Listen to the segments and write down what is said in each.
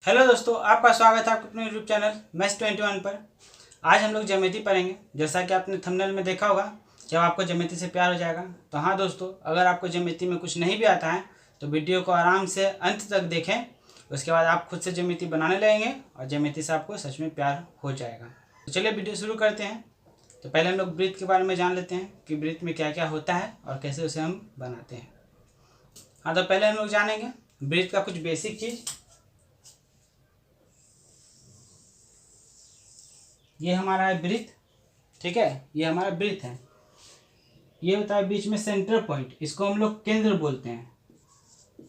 Hello दोस्तों, आपका स्वागत है आपके अपने यूट्यूब चैनल मैथ्स21 पर। आज हम लोग ज्यामिति पढ़ेंगे। जैसा कि आपने थंबनेल में देखा होगा, जब आपको ज्यामिति से प्यार हो जाएगा। तो हाँ दोस्तों, अगर आपको ज्यामिति में कुछ नहीं भी आता है तो वीडियो को आराम से अंत तक देखें। उसके बाद आप खुद से ज्यामिति बनाने लगेंगे और ज्यामिति से आपको सच में प्यार हो जाएगा। तो चलिए वीडियो शुरू करते हैं। तो पहले हम लोग वृत्त के बारे में जान लेते हैं कि वृत्त में क्या क्या होता है और कैसे उसे हम बनाते हैं। हाँ, तो पहले हम लोग जानेंगे वृत्त का कुछ बेसिक चीज़। ये हमारा है वृत्त, ठीक है। ये हमारा वृत्त है। ये होता है बीच में सेंटर पॉइंट, इसको हम लोग केंद्र बोलते हैं।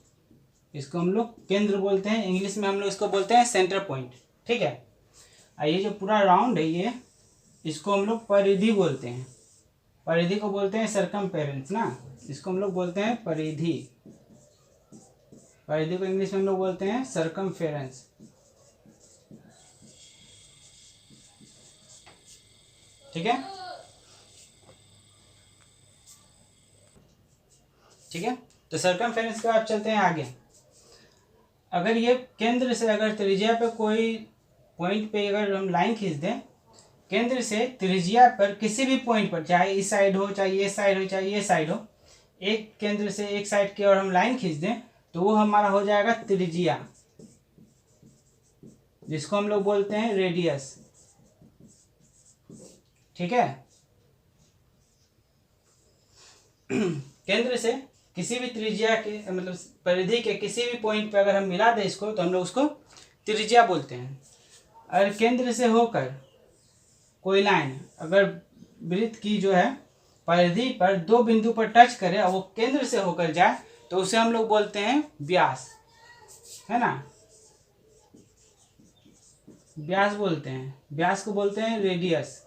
इसको हम लोग केंद्र बोलते हैं, इंग्लिश में हम लोग इसको बोलते हैं सेंटर पॉइंट, ठीक है। और ये जो पूरा राउंड है ये, इसको हम लोग परिधि बोलते हैं। परिधि को बोलते हैं सरकमफेरेंस ना, इसको हम लोग बोलते हैं परिधि। परिधि को इंग्लिश में हम लोग बोलते हैं सरकमफेरेंस, ठीक है। ठीक है, तो सरकमफेरेंस के बाद चलते हैं आगे। अगर ये केंद्र से अगर त्रिज्या पे कोई पॉइंट पे अगर हम लाइन खींच दें, केंद्र से त्रिज्या पर किसी भी पॉइंट पर, चाहे इस साइड हो, चाहे ये साइड हो, चाहे ये साइड हो, एक केंद्र से एक साइड की ओर हम लाइन खींच दें तो वो हमारा हो जाएगा त्रिज्या, जिसको हम लोग बोलते हैं रेडियस, ठीक है। केंद्र से किसी भी त्रिज्या के मतलब परिधि के किसी भी पॉइंट पे अगर हम मिला दें इसको तो हम लोग उसको त्रिज्या बोलते हैं। अगर केंद्र से होकर कोई लाइन अगर वृत्त की जो है परिधि पर दो बिंदु पर टच करे और वो केंद्र से होकर जाए तो उसे हम लोग बोलते हैं व्यास, है ना। व्यास बोलते हैं, व्यास को बोलते हैं रेडियस,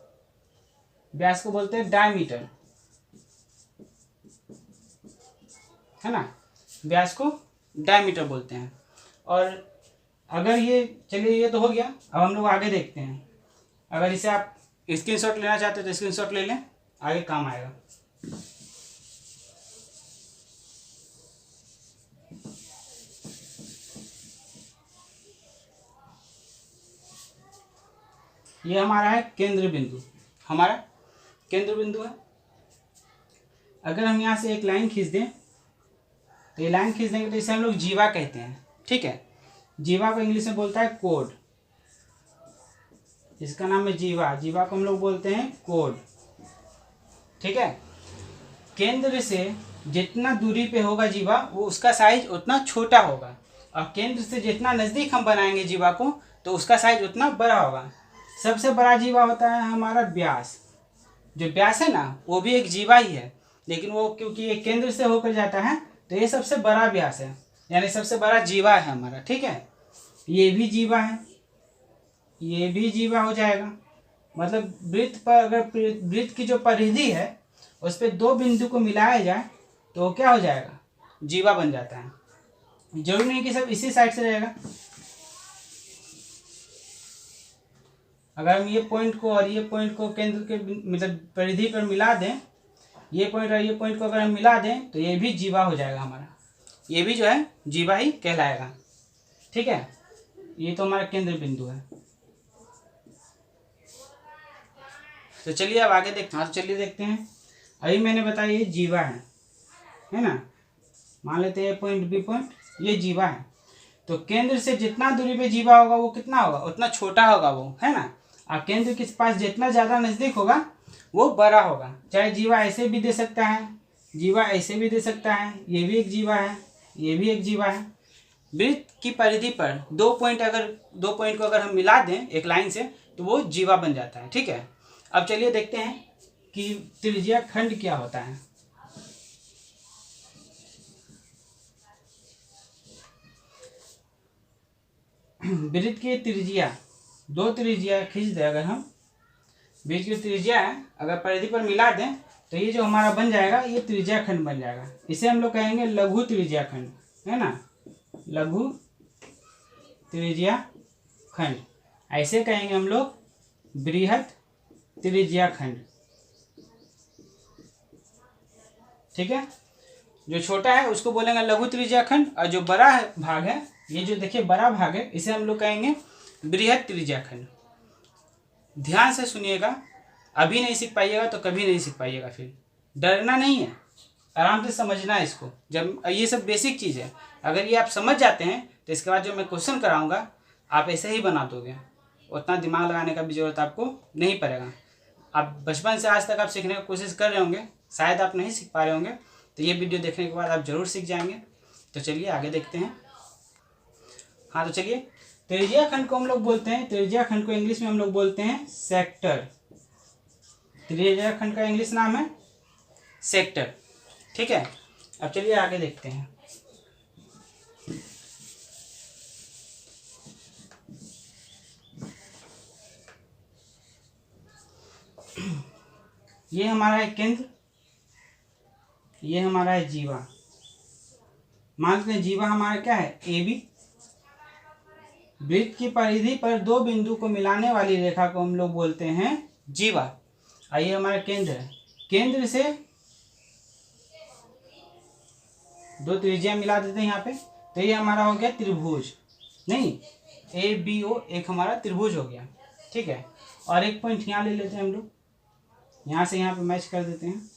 व्यास को बोलते हैं डायमीटर, है ना। व्यास को डायमीटर बोलते हैं। और अगर ये, चलिए ये तो हो गया। अब हम लोग आगे देखते हैं। अगर इसे आप स्क्रीनशॉट लेना चाहते हो तो स्क्रीनशॉट ले लें, आगे काम आएगा। ये हमारा है केंद्र बिंदु, हमारा केंद्र बिंदु है। अगर हम यहाँ से एक लाइन खींच दें तो ये लाइन खींच देंगे तो इसे हम लोग जीवा कहते हैं, ठीक है। जीवा को इंग्लिश में बोलता है कोड, इसका नाम है जीवा। जीवा को हम लोग बोलते हैं कोड, ठीक है। केंद्र से जितना दूरी पे होगा जीवा वो उसका साइज उतना छोटा होगा, और केंद्र से जितना नज़दीक हम बनाएंगे जीवा को तो उसका साइज उतना बड़ा होगा। सबसे बड़ा जीवा होता है हमारा व्यास। जो व्यास है ना वो भी एक जीवा ही है, लेकिन वो क्योंकि ये केंद्र से होकर जाता है तो ये सबसे बड़ा व्यास है, यानी सबसे बड़ा जीवा है हमारा, ठीक है। ये भी जीवा है, ये भी जीवा हो जाएगा। मतलब वृत्त पर अगर वृत्त की जो परिधि है उस पर दो बिंदु को मिलाया जाए तो क्या हो जाएगा, जीवा बन जाता है। जरूरी नहीं कि सब इसी साइड से रहेगा। अगर हम ये पॉइंट को और ये पॉइंट को केंद्र के मतलब परिधि पर मिला दें, ये पॉइंट और ये पॉइंट को अगर हम मिला दें तो ये भी जीवा हो जाएगा हमारा, ये भी जो है जीवा ही कहलाएगा, ठीक है। ये तो हमारा केंद्र बिंदु है। तो चलिए अब आगे देखते हैं। हाँ, तो चलिए देखते हैं। अभी मैंने बताया ये जीवा है ना। मान लेते हैं पॉइंट बी पॉइंट, ये जीवा है। तो केंद्र से जितना दूरी पे जीवा होगा वो कितना होगा, उतना छोटा होगा वो, है ना। और केंद्र के पास जितना ज़्यादा नज़दीक होगा वो बड़ा होगा। चाहे जीवा ऐसे भी दे सकता है, जीवा ऐसे भी दे सकता है, ये भी एक जीवा है, ये भी एक जीवा है। वृत्त की परिधि पर दो पॉइंट को अगर हम मिला दें एक लाइन से तो वो जीवा बन जाता है, ठीक है। अब चलिए देखते हैं कि त्रिज्या खंड क्या होता है। वृत्त की त्रिज्या, दो त्रिज्या खींच दें अगर हम, बीच की त्रिज्या है अगर परिधि पर मिला दें तो ये जो हमारा बन जाएगा ये त्रिज्या खंड बन जाएगा। इसे हम लोग कहेंगे लघु त्रिज्या खंड, है ना। लघु त्रिज्या खंड, ऐसे कहेंगे हम लोग बृहत त्रिज्या खंड, ठीक है। जो छोटा है उसको बोलेंगे लघु त्रिज्या खंड और जो बड़ा है भाग है ये जो देखिए बड़ा भाग है इसे हम लोग कहेंगे बृहद त्रिज्याखंड। ध्यान से सुनिएगा, अभी नहीं सीख पाइएगा तो कभी नहीं सीख पाइएगा। फिर डरना नहीं है, आराम से समझना है इसको। जब ये सब बेसिक चीज़ है, अगर ये आप समझ जाते हैं तो इसके बाद जो मैं क्वेश्चन कराऊंगा आप ऐसे ही बना दोगे, उतना दिमाग लगाने का भी जरूरत आपको नहीं पड़ेगा। आप बचपन से आज तक आप सीखने की कोशिश कर रहे होंगे, शायद आप नहीं सीख पा रहे होंगे, तो ये वीडियो देखने के बाद आप जरूर सीख जाएंगे। तो चलिए आगे देखते हैं। हाँ तो चलिए, त्रिज्याखंड को हम लोग बोलते हैं, त्रिज्याखंड को इंग्लिश में हम लोग बोलते हैं सेक्टर। त्रिज्याखंड का इंग्लिश नाम है सेक्टर, ठीक है। अब चलिए आगे देखते हैं। ये हमारा है केंद्र, ये हमारा है जीवा। मान लेते हैं जीवा हमारा क्या है, ए बी। वृत्त की परिधि पर दो बिंदु को मिलाने वाली रेखा को हम लोग बोलते हैं जीवा। आइए हमारा केंद्र है, केंद्र से दो त्रिज्या मिला देते हैं यहाँ पे, तो ये हमारा हो गया त्रिभुज, नहीं ए बी ओ एक हमारा त्रिभुज हो गया, ठीक है। और एक पॉइंट यहाँ ले लेते हैं हम लोग, यहाँ से यहाँ पे मैच कर देते हैं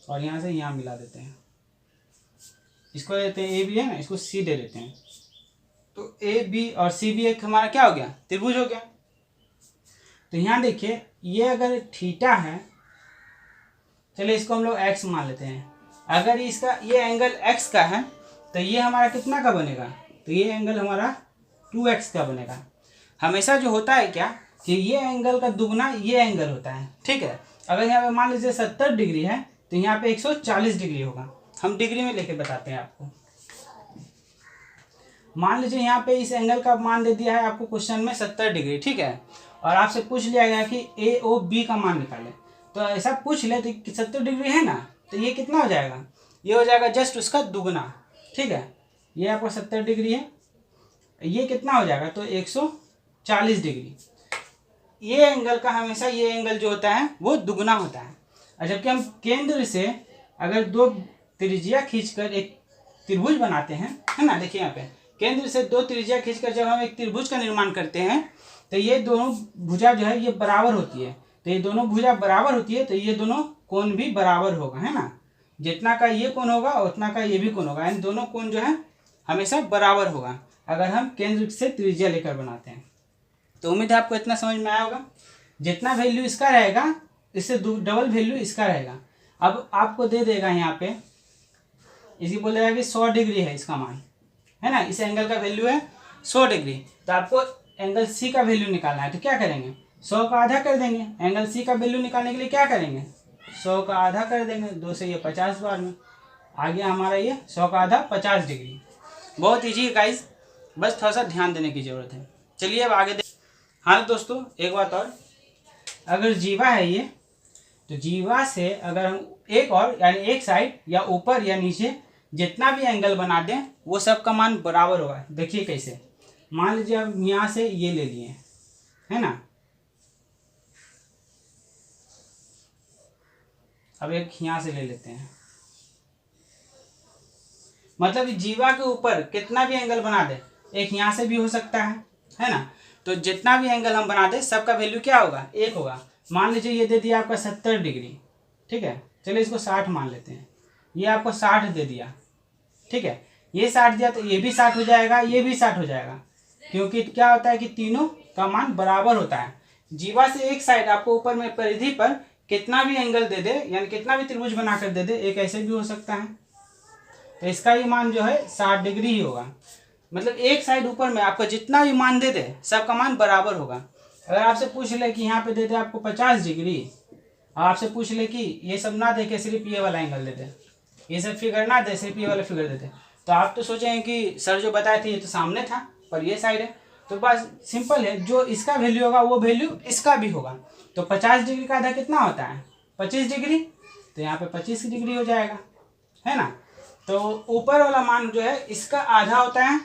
और यहाँ से यहाँ मिला देते हैं। इसको देते हैं ए बी है ना, इसको सी दे देते हैं, तो ए बी और सी बी एक हमारा क्या हो गया, त्रिभुज हो गया। तो यहाँ देखिए ये अगर थीटा है, चलिए इसको हम लोग एक्स मान लेते हैं। अगर इसका ये एंगल एक्स का है तो ये हमारा कितना का बनेगा, तो ये एंगल हमारा 2x का बनेगा। हमेशा जो होता है क्या कि ये एंगल का दुगना ये एंगल होता है, ठीक है। अगर यहाँ पे मान लीजिए 70 डिग्री है तो यहाँ पे 140 डिग्री होगा। हम डिग्री में लेके बताते हैं आपको। मान लीजिए यहाँ पे इस एंगल का मान दे दिया है आपको क्वेश्चन में 70 डिग्री, ठीक है। और आपसे पूछ लिया गया कि ए ओ बी का मान निकाले, तो ऐसा पूछ ले तो 70 डिग्री है ना, तो ये कितना हो जाएगा, ये हो जाएगा जस्ट उसका दुगना, ठीक है। ये आपका 70 डिग्री है, ये कितना हो जाएगा, तो 140 डिग्री। ये एंगल का हमेशा ये एंगल जो होता है वो दुगना होता है। और जबकि हम केंद्र से अगर दो त्रिज्या खींचकर एक त्रिभुज बनाते हैं, है ना, देखिए यहाँ पे केंद्र से दो त्रिज्या खींचकर जब हम एक त्रिभुज का निर्माण करते हैं तो ये दोनों भुजा जो है ये बराबर होती है। तो ये दोनों भुजा बराबर होती है तो ये दोनों कोण भी बराबर होगा, है ना। जितना का ये कोण होगा उतना का ये भी कोण होगा, यानी दोनों कोण जो है हमेशा बराबर होगा अगर हम केंद्र से त्रिज्या लेकर बनाते हैं। तो उम्मीद है आपको इतना समझ में आया होगा। जितना वैल्यू इसका रहेगा इससे डबल वैल्यू इसका रहेगा। अब आपको दे देगा यहाँ पे, इसी बोलेगा कि 100 डिग्री है इसका मान, है ना। इस एंगल का वैल्यू है 100 डिग्री, तो आपको एंगल सी का वैल्यू निकालना है। तो क्या करेंगे, 100 का आधा कर देंगे। एंगल सी का वैल्यू निकालने के लिए क्या करेंगे, 100 का आधा कर देंगे, 2 से ये 50 बार में आ गया हमारा ये 100 का आधा 50 डिग्री। बहुत ईजी है गाइस, बस थोड़ा सा ध्यान देने की ज़रूरत है। चलिए अब आगे हाँ दोस्तों, एक बात और, अगर जीवा है ये, तो जीवा से अगर हम एक और यानी एक साइड या ऊपर या नीचे जितना भी एंगल बना दें वो सब का मान बराबर होगा। देखिए कैसे, मान लीजिए हम यहाँ से ये ले लिए, है ना। अब एक यहाँ से ले लेते हैं, मतलब जीवा के ऊपर कितना भी एंगल बना दे, एक यहाँ से भी हो सकता है ना। तो जितना भी एंगल हम बना दे सबका वैल्यू क्या होगा, एक होगा। मान लीजिए ये दे दिया आपका 70 डिग्री, ठीक है। चलिए इसको 60 मान लेते हैं। ये आपको 60 दे दिया, ठीक है। ये 60 दिया तो ये भी 60 हो जाएगा, ये भी 60 हो जाएगा, क्योंकि क्या होता है कि तीनों का मान बराबर होता है। जीवा से एक साइड आपको ऊपर में परिधि पर कितना भी एंगल दे दे, यानी कितना भी त्रिभुज बनाकर दे दे, एक ऐसे भी हो सकता है, तो इसका ही मान जो है 60 डिग्री ही होगा। मतलब एक साइड ऊपर में आपको जितना भी मान दे दे सबका मान बराबर होगा। अगर आपसे पूछ ले कि यहाँ पे दे दे आपको 50 डिग्री, और आपसे पूछ ले कि ये सब ना दे के सिर्फ ये वाला एंगल दे दे, ये सब फिगर ना दे, सिर्फ ये वाला फिगर दे दे, तो आप तो सोचेंगे कि सर जो बताए थे ये तो सामने था पर ये साइड है। तो बस सिंपल है, जो इसका वैल्यू होगा वो वैल्यू इसका भी होगा। तो 50 डिग्री का आधा कितना होता है, 25 डिग्री, तो यहाँ पे 25 डिग्री हो जाएगा, है ना। तो ऊपर वाला मान जो है इसका आधा होता है,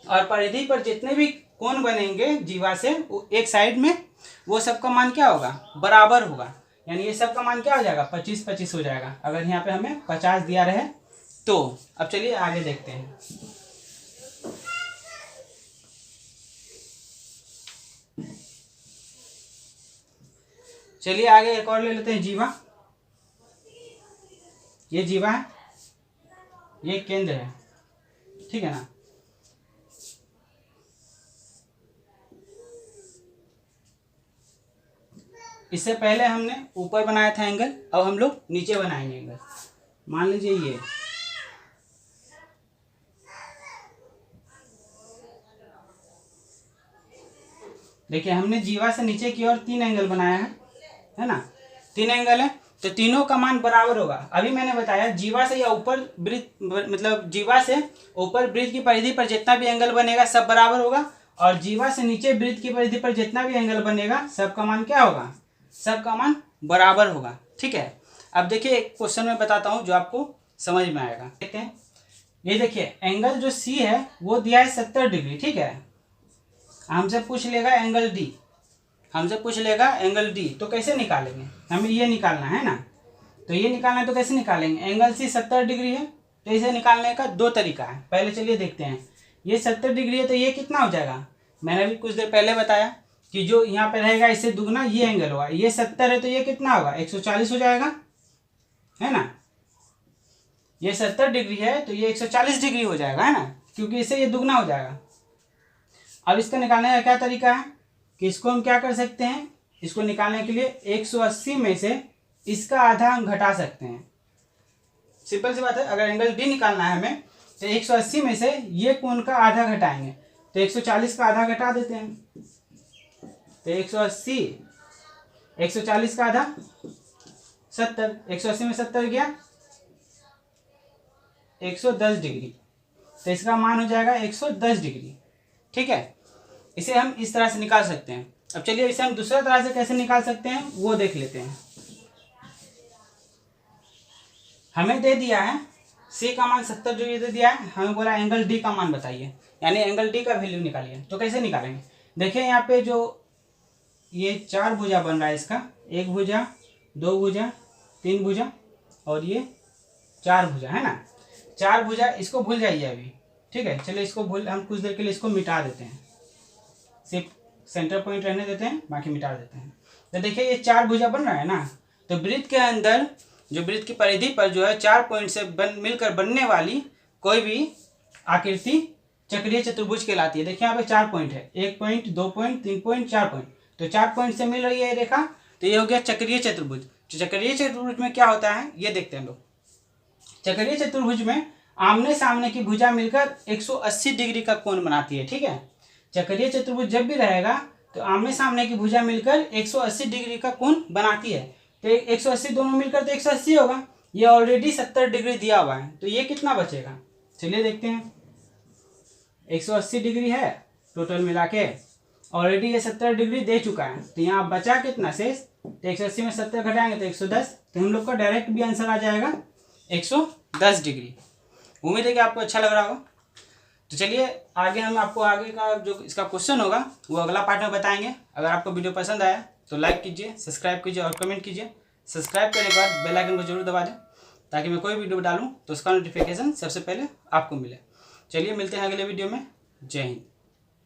और परिधि पर जितने भी कोण बनेंगे जीवा से एक साइड में, वो सबका मान क्या होगा, बराबर होगा। यानी ये सबका मान क्या हो जाएगा, 25-25 हो जाएगा, अगर यहाँ पे हमें 50 दिया रहे तो। अब चलिए आगे देखते हैं। चलिए आगे एक और ले लेते हैं, जीवा। ये जीवा है, ये केंद्र है, ठीक है ना। इससे पहले हमने ऊपर बनाया था एंगल, अब हम लोग नीचे बनाएंगे एंगल। मान लीजिए ये देखिए, हमने जीवा से नीचे की ओर 3 एंगल बनाया है ना। 3 एंगल है तो तीनों का मान बराबर होगा। अभी मैंने बताया जीवा से या ऊपर वृत्त, मतलब जीवा से ऊपर वृत्त की परिधि पर जितना भी एंगल बनेगा सब बराबर होगा, और जीवा से नीचे वृत्त की परिधि पर जितना भी एंगल बनेगा सबका मान क्या होगा, सबका मान बराबर होगा, ठीक है। अब देखिए एक क्वेश्चन में बताता हूँ जो आपको समझ में आएगा। देखते हैं, ये देखिए एंगल जो सी है वो दिया है 70 डिग्री, ठीक है। हमसे पूछ लेगा एंगल डी, हमसे पूछ लेगा एंगल डी, तो कैसे निकालेंगे, हमें ये निकालना है ना। तो ये निकालना है तो कैसे निकालेंगे, एंगल सी 70 डिग्री है तो इसे निकालने का 2 तरीका है। पहले चलिए देखते हैं, ये 70 डिग्री है तो ये कितना हो जाएगा, मैंने अभी कुछ देर पहले बताया कि जो यहाँ पे रहेगा इससे दुगना ये एंगल होगा। ये 70 है तो ये कितना होगा, 140 हो जाएगा, है ना। ये 70 डिग्री है तो ये 140 डिग्री हो जाएगा, है ना, क्योंकि इससे ये दुगना हो जाएगा। अब इसका निकालने का क्या तरीका है कि इसको हम क्या कर सकते हैं, इसको निकालने के लिए 180 में से इसका आधा हम घटा सकते हैं। सिंपल सी बात है, अगर एंगल डी निकालना है हमें तो 180 में से ये कोण का आधा घटाएंगे, तो 140 का आधा घटा देते हैं। तो 180, 140 का आधा 70, 180 में 70 गया 110 डिग्री, तो इसका मान हो जाएगा 110 डिग्री, ठीक है। इसे हम इस तरह से निकाल सकते हैं। अब चलिए इसे हम दूसरा तरह से कैसे निकाल सकते हैं वो देख लेते हैं। हमें दे दिया है सी का मान 70 डिग्री दे दिया है, हमें बोला एंगल डी का मान बताइए, यानी एंगल डी का वैल्यू निकालिए। तो कैसे निकालेंगे, देखिए यहाँ पे जो ये 4 भुजा बन रहा है, इसका 1 भुजा, 2 भुजा, 3 भुजा और ये 4 भुजा, है ना। 4 भुजा, इसको भूल जाइए अभी, ठीक है। चलिए इसको हम कुछ देर के लिए इसको मिटा देते हैं, सिर्फ सेंटर पॉइंट रहने देते हैं, बाकी मिटा देते हैं। तो देखिए ये 4 भुजा बन रहा है ना, तो वृत्त के अंदर जो वृत्त की परिधि पर जो है 4 पॉइंट से मिलकर बनने वाली कोई भी आकृति चक्रीय चतुर्भुज कहलाती है। देखिए यहाँ पे 4 पॉइंट है, 1 पॉइंट, 2 पॉइंट, 3 पॉइंट, 4 पॉइंट, तो 4 पॉइंट से मिल रही है ये रेखा, तो ये हो गया चक्रीय चतुर्भुज। तो चक्रीय चतुर्भुज में क्या होता है ये देखते हैं हम लोग। चक्रीय चतुर्भुज में आमने सामने की भुजा मिलकर 180 डिग्री का कोण बनाती है, ठीक है। चक्रीय चतुर्भुज जब भी रहेगा तो आमने सामने की भुजा मिलकर 180 डिग्री का कोण बनाती है, तो 180 दोनों मिलकर तो 180 होगा। ये ऑलरेडी 70 डिग्री दिया हुआ है, तो ये कितना बचेगा, चलिए देखते हैं। 180 डिग्री है टोटल मिला के, ऑलरेडी ये 70 डिग्री दे चुका है, तो यहाँ बचा कितना शेष, तो 180 में 70 घटाएंगे तो 110, तो हम लोग का डायरेक्ट भी आंसर आ जाएगा 110 डिग्री। उम्मीद है कि आपको अच्छा लग रहा होगा। तो चलिए आगे हम आपको आगे का जो इसका क्वेश्चन होगा वो अगला पार्ट में बताएंगे। अगर आपको वीडियो पसंद आया तो लाइक कीजिए, सब्सक्राइब कीजिए और कमेंट कीजिए। सब्सक्राइब करने के बाद बेल आइकन को जरूर दबा दें ताकि मैं कोई वीडियो डालूं तो उसका नोटिफिकेशन सबसे पहले आपको मिले। चलिए मिलते हैं अगले वीडियो में। जय हिंद।